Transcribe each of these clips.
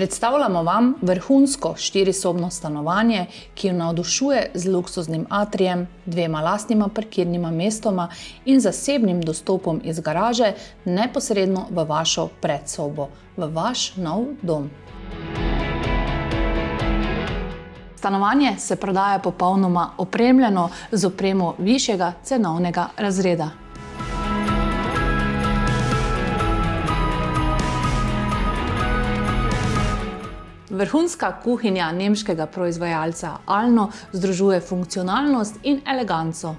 Predstavljamo vam vrhunsko štirisobno stanovanje, ki jo navdušuje z luksuznim atrijem, 2 lastnima parkirnima mestoma in zasebnim dostopom iz garaže neposredno v vašo predsobo, v vaš nov dom. Stanovanje se prodaja popolnoma opremljeno z opremo višjega cenovnega razreda. Vrhunska kuhinja nemškega proizvajalca Alno združuje funkcionalnost in eleganco.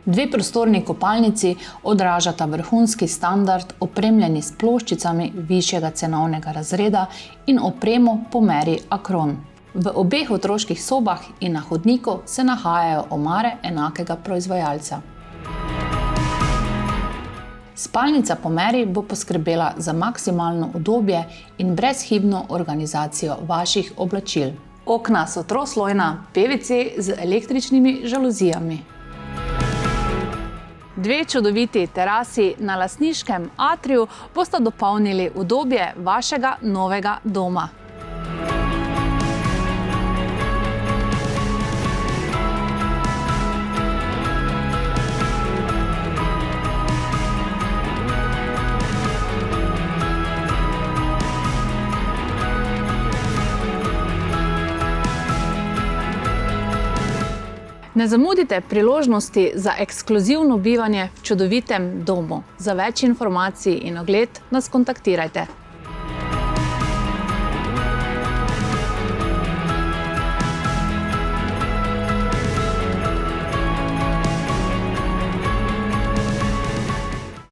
Dve prostorni kopalnici odražata vrhunski standard, opremljeni s ploščicami višjega cenovnega razreda in opremo po meri Acron. V obeh otroških sobah in na hodniku se nahajajo omare enakega proizvajalca. Spalnica po meri bo poskrbela za maksimalno udobje in brezhibno organizacijo vaših oblačil. Okna so troslojna PVC z električnimi žaluzijami. 2 čudoviti terasi na lastniškem atriju bosta dopolnili udobje vašega novega doma. Ne zamudite priložnosti za ekskluzivno bivanje v čudovitem domu. Za več informacij in ogled nas kontaktirajte.